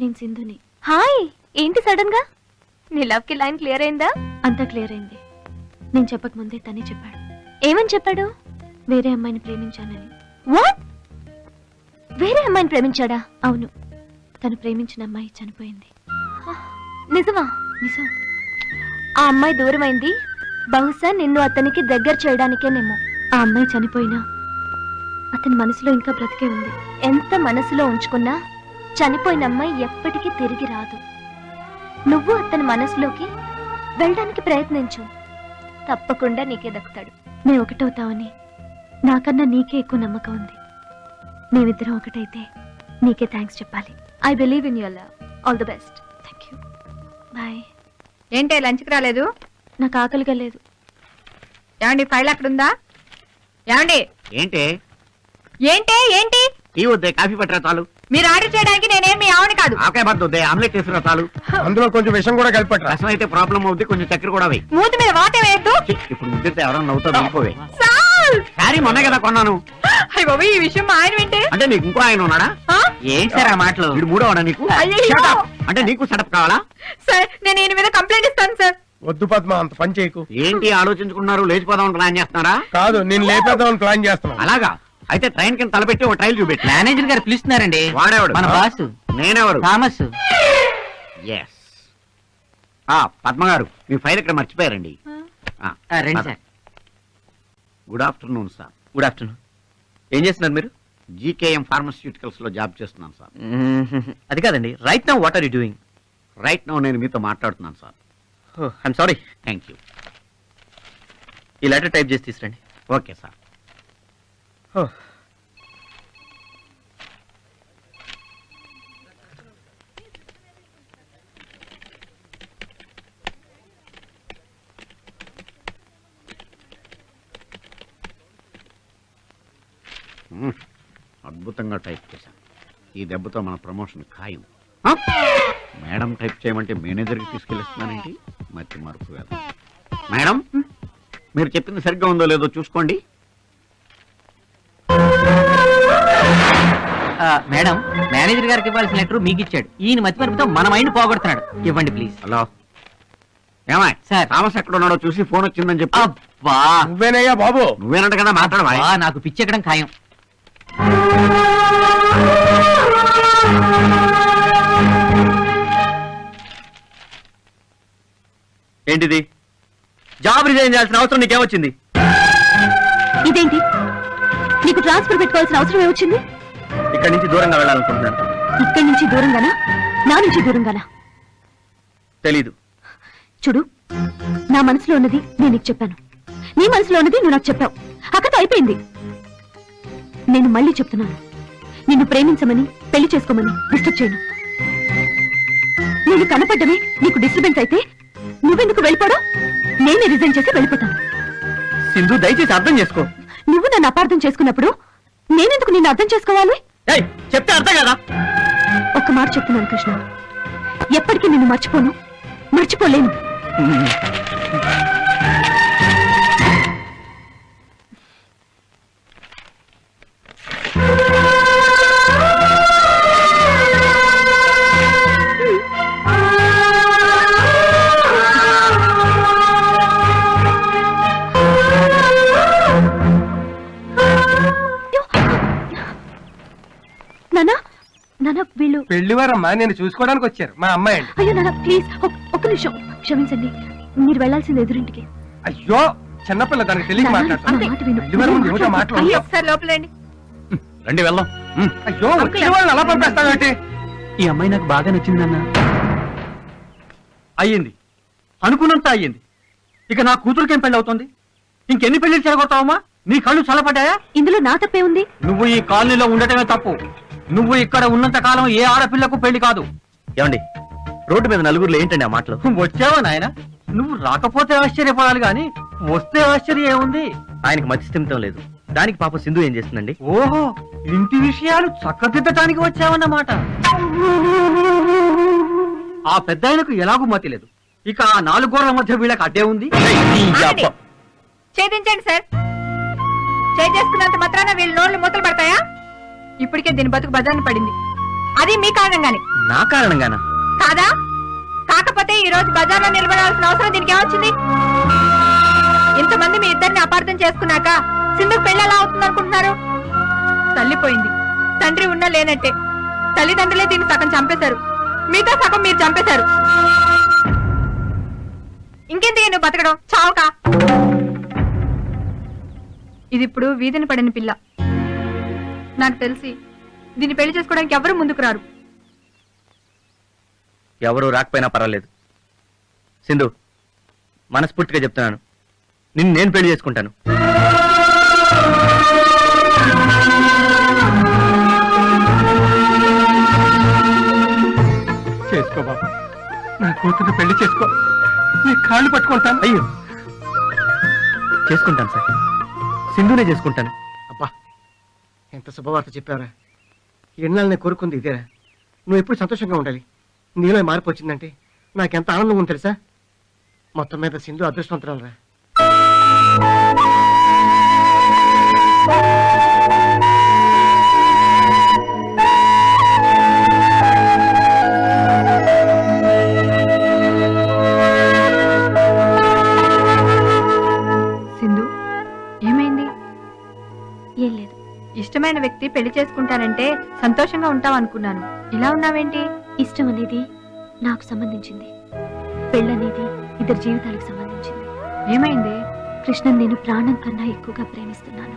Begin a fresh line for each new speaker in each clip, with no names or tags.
నేను సింధుని.
హాయ్, ఏంటి సడన్ గా? నీ లవ్ కి లైన్ క్లియర్ అయిందా?
అంతా క్లియర్ అయింది. నేను చెప్పక ముందే తనే చెప్పాడు.
ఏమని చెప్పాడు?
వేరే అమ్మాయిని ప్రేమించానని.
వాట్? వేరే అమ్మాయిని ప్రేమించాడా?
అవును, తను ప్రేమించిన అమ్మాయి చనిపోయింది.
నిజమా?
నిజం.
ఆ అమ్మాయి దూరమైంది బహుశా నిన్ను అతనికి దగ్గర చేయడానికేనేమో.
ఆ అమ్మాయి చనిపోయినా అతని మనసులో ఇంకా బ్రతికే ఉంది.
ఎంత మనసులో ఉంచుకున్నా చనిపోయిన అమ్మాయి ఎప్పటికీ తిరిగి రాదు. నువ్వు అతని మనసులోకి వెళ్ళడానికి ప్రయత్నించు, తప్పకుండా నీకే దక్కుతాడు.
మేము ఒకటవుతామని నాకన్నా నీకే ఎక్కువ నమ్మకం ఉంది. మేమిద్దరం ఒకటైతే నీకే థ్యాంక్స్ చెప్పాలి.
I believe in your love. All the best.
Thank you. Bye.
ఏంటే లంచ్కి రాలేదు?
నాకు ఆకలిగా లేదు.
ఏమండి, ఫైల్ అక్కడుందా? ఏమండి?
ఏంటే
ఏంటే ఏంటి?
టీ వద్దే, కాఫీ పట్టరా చాలు.
మీరు ఆర్డర్ చేయడానికి నేనేం మీ ఆవిడ కాదు.
ఆకాయ బద్ద వద్దే, ఆమ్లెట్ వేసుకురా చాలు.
అందులో కొంచెం విషం కూడా కలిపట్రా.
రసం అయితే ప్రాబ్లం అవుద్ది, కొంచెం చక్కెర కూడా వేయి.
మూతి మీద వాటే వేయద్దు.
ఇప్పుడు ముద్దితే ఎవరైనా నవ్వుతా వెళ్ళిపోవే.
సార్!
సారీ, మొన్నే కదా కొన్నాను.
అయ్య బాబు, ఈ విషయం మా ఆయన వింటే?
అంటే నీకు ఇంకో ఆయన ఉన్నాడా? ఏంటి సార్ ఆ మాటలు? వీడు మూడోవాడా నీకు?
అయ్యయ్యో!
Shut up. అంటే నీకు సెటప్ కావాలా?
సార్, నేను ఈయన మీద కంప్లైంట్ ఇస్తాను సార్.
వద్దు పద్మ, అంత పని చేయకు.
ఏంటి ఆలోచించుకున్నారు? లేచిపోదామని ప్లాన్ చేస్తున్నారా?
కాదు, నేను లేపేద్దామని ప్లాన్ చేస్తున్నాను.
అలాగా? అయితే ట్రైన్ కింద తలపెట్టి ఒక ట్రైల్ చూపెట్టి.
మేనేజర్ గారు పిలుస్తున్నారండి.
వాడేవాడు?
మన బాస్
నేనెవరు?
థామస్.
ఎస్. పద్మ గారు, మీ ఫైల్ ఇక్కడ మర్చిపోయారండి.
రండి sir.
Good afternoon sir.
Good afternoon. ఏం చేస్తున్నారు మీరు?
జీకేఎం ఫార్మస్యూటికల్స్ లో జాబ్ చేస్తున్నాను సార్.
అది కాదండి, right now what are you doing?
Right now నేను మీతో మాట్లాడుతున్నాను sir.
I'm sorry.
Thank you.
ఈ లెటర్ టైప్ చేసి తీసురండి.
Okay sir. అద్భుతంగా టైప్ చేశాను. ఈ దెబ్బతో మన ప్రమోషన్ ఖాయం. మేడం టైప్ చేయమంటే మేనేజర్కి తీసుకెళ్ళిస్తున్నానండి. మతి మరుపు కదా. మేడం, మీరు చెప్పింది సరిగ్గా ఉందో లేదో చూసుకోండి.
మేడం, మేనేజర్ గారికి ఇవ్వాల్సిన లెటర్ మీకు ఇచ్చాడు. ఈయన మతిమరుపుతో మన మైండ్ పోగొడుతున్నాడు. ఇవ్వండి ప్లీజ్.
హలో, ఏమాయ్
సార్,
థామస్ ఎక్కడ ఉన్నాడో చూసి ఫోన్ వచ్చిందని చెప్పి.
అబ్బా,
నువ్వేనయ్యా బాబు?
నువ్వేనంట కదా మాట్లాడవా?
నాకు పిచ్చెక్కడం ఖాయం. ఏంటిది? జాబ్ రిజైన్ చేయాల్సిన అవసరం నీకేమొచ్చింది?
ఇదేంటి, నీకు ట్రాన్స్ఫర్ పెట్టుకోవాల్సిన అవసరం ఏమొచ్చింది?
ఇక్కడి నుంచి దూరంగా వెళ్ళాలనుకుంటున్నాను.
ఇక్కడి నుంచి దూరంగానా, నా నుంచి దూరంగానా?
తెలీదు.
చూడు, నా మనసులో ఉన్నది నేను నీకు చెప్పాను, నీ మనసులో ఉన్నది నువ్వు నాకు చెప్పావు. అక్కతో అయిపోయింది. నేను మళ్ళీ చెప్తున్నాను, నిన్ను ప్రేమించమని పెళ్లి చేసుకోమని డిస్టర్బ్ చేయను. నేను కనపడ్డమే నీకు డిస్టర్బెన్స్ అయితే నువ్వెందుకు వెళ్ళిపోవడం? నేనే రిజైన్ చేసి వెళ్ళిపోతాను.
సింధు, దయచేసి అర్థం చేసుకో.
నువ్వు నన్ను అపార్థం చేసుకున్నప్పుడు నేనెందుకు నిన్ను అర్థం చేసుకోవాలి?
చెప్తే అర్థం కదా.
ఒక్క మాట చెప్తున్నాను కృష్ణ, ఎప్పటికీ నిన్ను మర్చిపోను, మర్చిపోలేను. నానా, నానా, వీళ్ళు
పెళ్లివారమ్మా, నేను చూసుకోవడానికి వచ్చారు. మా అమ్మాయి అండి.
అయ్యో నాన్న, ప్లీజ్ ఒక్క నిమిషం క్షమించండి. మీరు వెళ్లాల్సింది ఎదురింటికి.
అయ్యో, చిన్నపిల్ల, దానికి తెలియక
నాన్న,
మాట్లాడతాను.
నా మాట విను.
పెళ్లివారం ముందు ఏమిటో మాటలు?
అయ్యో,
ఒకసారి లోపలండి.
రండి వెళ్దాం.
అయ్యో, వచ్చిన వాళ్ళని అలా పంపేస్తావేంటి?
ఈ అమ్మాయి నాకు బాగా నచ్చిందన్న. అయ్యింది, అనుకున్నంత అయ్యింది. ఇక నా కూతురికేం పెళ్లి అవుతుంది? ఇంకెన్ని పెళ్లిళ్ళు చెడగొడతావమ్మా? నీ కళ్ళు చల్లపడ్డాయా?
ఇందులో నా తప్పే ఉంది?
నువ్వు ఈ కాలనీలో ఉండటమే తప్పు. నువ్వు ఇక్కడ ఉన్నంత కాలం ఏ ఆడపిల్లకు పెళ్లి కాదు. ఏమండి, రోడ్డు మీద నలుగురులో ఏంటండి ఆ మాటలు? వచ్చావా నాయన? నువ్వు రాకపోతే ఆశ్చర్యపడాలి గాని వస్తే ఆశ్చర్యం ఏముంది? ఆయనకి మతిస్థిమితం లేదు. దానికి పాప సింధు ఏం చేస్తుందండి? ఓహో, ఇంటి విషయాలు చక్కదిద్దటానికి వచ్చావన్నమాట. ఆ పెద్ద ఆయనకు ఎలాగూ మతి లేదు. ఇక ఆ 4 గోడల మధ్య వీళ్ళకి అడ్డే ఉంది.
ఛేదించండి సార్. చేసుకున్నంత మాత్రాన వీళ్ళ నోళ్ళు మూతలు పడతాయా? ఇప్పటికే దీని బతుకు బజార్ని పడింది. అది మీ కారణంగానే.
నా కారణంగానా?
కాదా? కాకపోతే ఈ రోజు బజార్లో నిలబడాల్సిన అవసరం దీనికి ఏమొచ్చింది? ఇంతమంది మీ ఇద్దరిని అపార్థం చేసుకున్నాక సింధుకు పెళ్లి ఎలా అవుతుంది అనుకుంటున్నారు? తల్లిపోయింది, తండ్రి ఉన్నా లేనట్టే. తల్లిదండ్రులే దీన్ని సగం చంపేశారు, మిగతా సగం మీరు చంపేశారు. ఇంకెందుకు నువ్వు బతకడం? చావుకా. ఇది ఇప్పుడు వీధిని పడిన పిల్ల. నాకు తెలిసి దీన్ని పెళ్లి చేసుకోవడానికి ఎవరు ముందుకు రారు.
ఎవరు రాకపోయినా పర్వాలేదు సింధు, మనస్ఫూర్తిగా చెప్తున్నాను, నిన్ను నేను పెళ్లి చేసుకుంటాను.
చేసుకో బాబు, నా కూతురు పెళ్లి చేసుకో. నీ కాళ్ళు పట్టుకుంటాను.
అయ్యో, చేసుకుంటాను సార్, సింధునే చేసుకుంటాను.
అబ్బా, ఎంత శుభవార్త చెప్పావురా. ఎన్నాళ్ళు నేను కోరుకుంది ఇదేరా. నువ్వు ఎప్పుడు సంతోషంగా ఉండాలి. నీలో ఈ మార్పు వచ్చిందంటే నాకెంత ఆనందంగా ఉంది తెలుసా. మొత్తం మీద సింధు అదృష్టవంతురాలురా.
సింధు, ఏమైంది?
ఏం లేదు.
ఇష్టమైన వ్యక్తి పెళ్లి చేసుకుంటానంటే సంతోషంగా ఉంటావు అనుకున్నాను. ఇలా ఉన్నావేంటి?
ఇష్టం అనేది నాకు సంబంధించింది, పెళ్ళనేది ఇద్దరి జీవితాలకు సంబంధించింది.
ఏమైంది?
కృష్ణన్ నేను ప్రాణం కన్నా ఎక్కువగా ప్రేమిస్తున్నాను.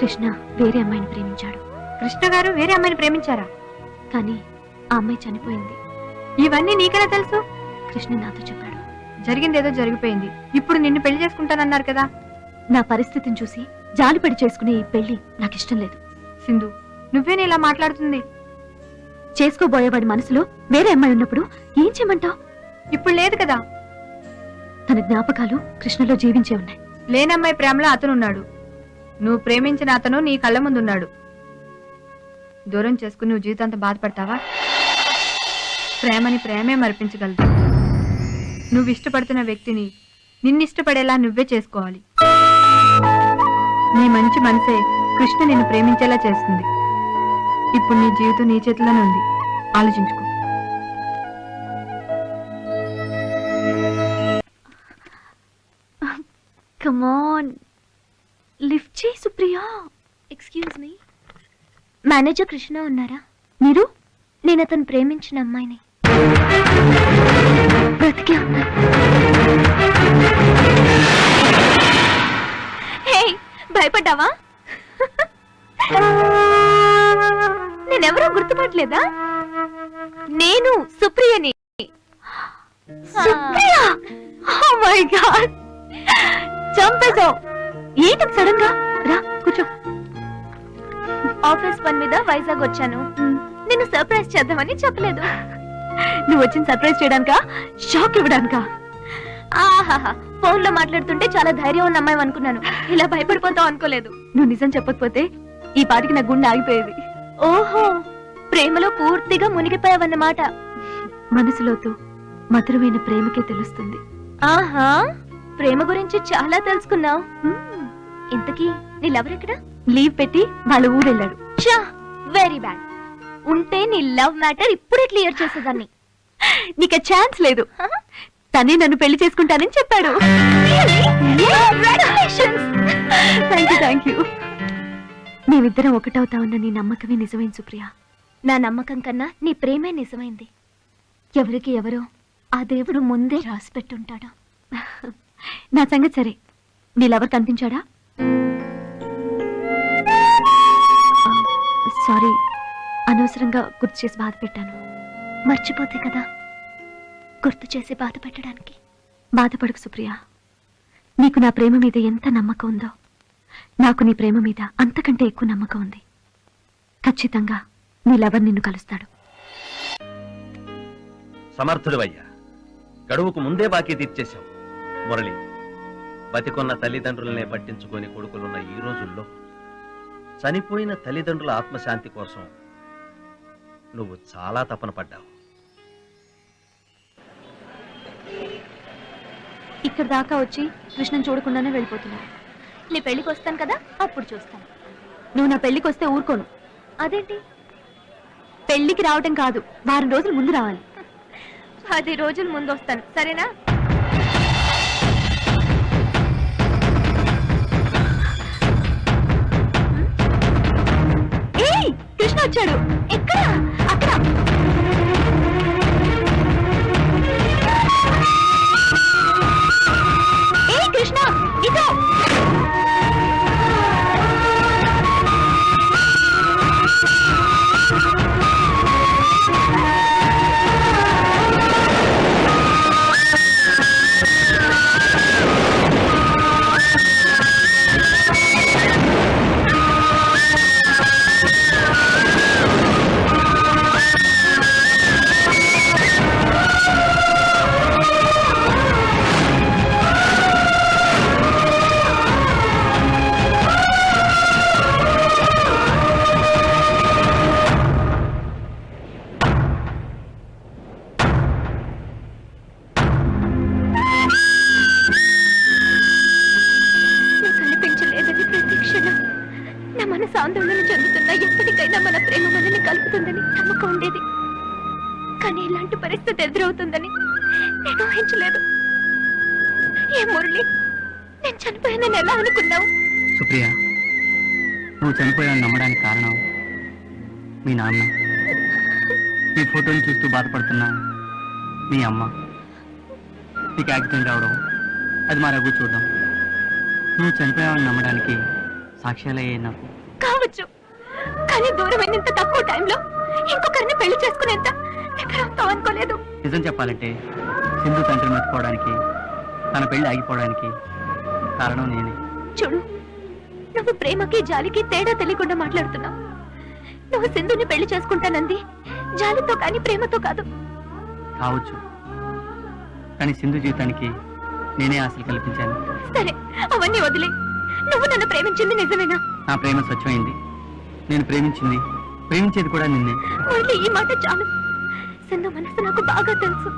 కృష్ణ వేరే అమ్మాయిని ప్రేమించాడు,
కృష్ణ గారు వేరే అమ్మాయిని ప్రేమించారా?
కానీ ఆ అమ్మాయి చనిపోయింది.
ఇవన్నీ నీకెలా తెలుసు?
కృష్ణ నాతో చెప్పాడు.
జరిగిందేదో జరిగిపోయింది. ఇప్పుడు నిన్ను పెళ్లి చేసుకుంటానన్నారు కదా.
నా పరిస్థితిని చూసి జాలిపడి చేసుకునే ఈ పెళ్లి నాకు ఇష్టం లేదు.
సింధు, నువ్వేనే ఇలా మాట్లాడుతుంది?
చేసుకోబోయేవాడి మనసులో వేరే అమ్మాయి ఉన్నప్పుడు ఏం చేయమంటావు?
ఇప్పుడు లేదు కదా.
తన జ్ఞాపకాలు కృష్ణలో జీవించే ఉన్నాయి.
లేనమ్మాయి ప్రేమలో అతనున్నాడు, నువ్వు ప్రేమించిన అతను నీ కళ్ళ ముందున్నాడు. దూరం చేసుకుని నువ్వు జీవితాంతం బాధపడతావా? ప్రేమని ప్రేమే మరిపించగలదు. నువ్వు ఇష్టపడుతున్న వ్యక్తిని నిన్నిష్టపడేలా నువ్వే చేసుకోవాలి. నీ మంచి మనసే కృష్ణ నిన్ను ప్రేమించేలా చేస్తుంది. ఇప్పుడు నీ జీవితం నీ చేతిలోనే ఉంది, ఆలోచించుకో.
కమ్ ఆన్, లిఫ్ట్ చేయి Supriya.
Excuse me, manager Krishna ఉన్నారా?
మీరు?
నేను అతను ప్రేమించిన అమ్మాయిని.
బ్రతికే ఉన్నారు.
హే, భయపడ్డావా? నేనెవరో గుర్తుపట్టలేదా? నేను సుప్రియని.
సుప్రియ! Oh my God! చంపేశావు. ఏంటి సడన్ గా? రా కూర్చో.
ఆఫీస్ పని మీద వైజాగ్ వచ్చాను. నిన్ను సర్ప్రైజ్ చేద్దామని చెప్పలేదు.
నువ్వు వచ్చిన సర్ప్రైజ్ చేయడానికా, షాక్ ఇవ్వడానికా?
ఆహాహా, ఫోన్ లో మాట్లాడుతుంటే చాలా ధైర్యం ఉన్న అమ్మాయి అనుకున్నాను. ఇలా భయపడిపోతావు అనుకోలేదు.
నువ్వు నిజం చెప్పకపోతే ఈ పాటికి నా గుండె ఆగిపోయేది.
ఓహో, ప్రేమలో పూర్తిగా మునిగిపోయావన్నమాట.
మనసులోతో మధురమైన ప్రేమకే తెలుస్తుంది.
ఆహా, ప్రేమ గురించి చాలా తెలుసుకున్నావు. ఇంతకీ నీ లవర్ ఎక్కడ?
లీవ్ పెట్టి వాళ్ళ ఊరెళ్ళాడు.
చా, వెరీ బ్యాడ్. ఉంటే నీ లవ్ మ్యాటర్ ఇప్పుడే క్లియర్ చేసేదాన్ని.
నీకు ఛాన్స్ లేదు. తనే నన్ను పెళ్లి చేసుకుంటానని చెప్పాడు. Thank you. మేమిద్దరం ఒకటవుతామన్న నీ నమ్మకమే నిజమైంది సుప్రియ.
నా నమ్మకం కన్నా నీ ప్రేమే నిజమైంది.
ఎవరికి ఎవరో
ఆ దేవుడు ముందే రాసి పెట్టుంటాడు.
నా సంగతి సరే, నీళ్ళెవరు కనిపించాడా? సారీ, అనవసరంగా గుర్తు చేసి బాధ పెట్టాను.
మర్చిపోతే కదా గుర్తు చేసి బాధ పెట్టడానికి.
బాధపడకు సుప్రియ. నీకు నా ప్రేమ మీద ఎంత నమ్మకం ఉందో నాకు నీ ప్రేమ మీద అంతకంటే ఎక్కువ నమ్మకం ఉంది. ఖచ్చితంగా నీళ్ళెవరు నిన్ను కలుస్తాడు.
సమర్థుడివయ్యా, గడువుకు ముందే బాకీ తీర్చేశావు. మురళి, బతికొన్న తల్లిదండ్రులనే పట్టించుకొని కొడుకులున్న ఈ రోజుల్లో చనిపోయిన తల్లిదండ్రుల ఆత్మశాంతి కోసం నువ్వు చాలా తపన పడ్డావు.
ఇక్కడ దాకా వచ్చి కృష్ణన్ చూడకుండానే వెళ్ళిపోతున్నావు.
నీ పెళ్లికి వస్తాను కదా, అప్పుడు చూస్తాను.
నువ్వు నా పెళ్లికి వస్తే ఊరుకోను.
అదేంటి?
పెళ్లికి రావటం కాదు, వారం రోజుల ముందు రావాలి.
10 రోజుల ముందు వస్తాను, సరేనా?
ఏయ్, కృష్ణ వచ్చాడు. ఎక్కడ? అక్కడ. ఏయ్ కృష్ణ, ఇదో.
నీకు కనిపించలేదని ప్రతి క్షణం నా మనసు ఆందోళన చెందుతున్నా. ఎప్పటికైనా మన ప్రేమ మనల్ని కలుపుతుందని నమ్మకం ఉండేది. కానీ ఇలాంటి పరిస్థితి ఎదురవుతుందని నేను ఊహించలేదు. ఏ మురళి, నేను చనిపోయానని ఎలా అనుకున్నావు?
సుప్రియ, నువ్వు చనిపోయావని నమ్మడానికి కారణం మీ నాన్న, నీ ఫోటోని చూస్తూ బాధపడుతున్నా మీ అమ్మ, నీకు యాక్సిడెంట్ అవడం, అది మా రఘు చూడడం. నువ్వు చనిపోయావని నమ్మడానికి సాక్ష్యాలయ్యాయి నాకు.
కావచ్చు, కానీ దూరమైన ఇంత తక్కువ టైంలో ఇంకొకరిని పెళ్లి చేసుకునేంత దగ్గర అవుతావు అనుకోలేదు.
నిజం చెప్పాలంటే సింధు తండ్రి మర్చిపోవడానికి, తన పెళ్లి ఆగిపోవడానికి కారణం నేనే.
చూడు, నువ్వు ప్రేమకి జాలికి తేడా తెలియకుండా మాట్లాడుతున్నావు. నువ్వు సింధుని పెళ్లి చేసుకుంటానంది జాలితో కానీ ప్రేమతో కాదు.
కావచ్చు, కానీ సింధు జీవితానికి నేనే ఆశలు కల్పించాను.
సరే, అవన్నీ వదిలే. నువ్వు నన్ను ప్రేమించింది నిజమేనా?
నా ప్రేమ స్వచ్ఛమైంది. నేను ప్రేమించేది కూడా నిన్నే.
మళ్ళీ ఈ మాట చాలు. సింధు మనసు నాకు బాగా తెలుసు.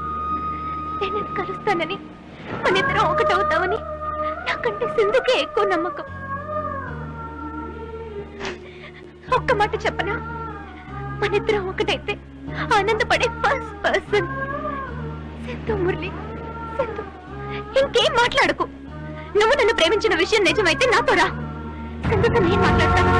నేను నిన్ను కలుస్తానని, మనిద్దరం ఒకటవుతామని నాకంటే సింధుకే ఎక్కువ నమ్మకం. ఒక్క మాట చెప్పనా? మనిద్దరం ఒకటైతే ఆనందపడే ఫస్ట్ పర్సన్ సింధు. మురళి, సింధు, ఇంకేం మాట్లాడకు. నువ్వు నన్ను ప్రేమించిన విషయం నిజమైతే నాతో రా. సింధుతో నేను మాట్లాడతాను.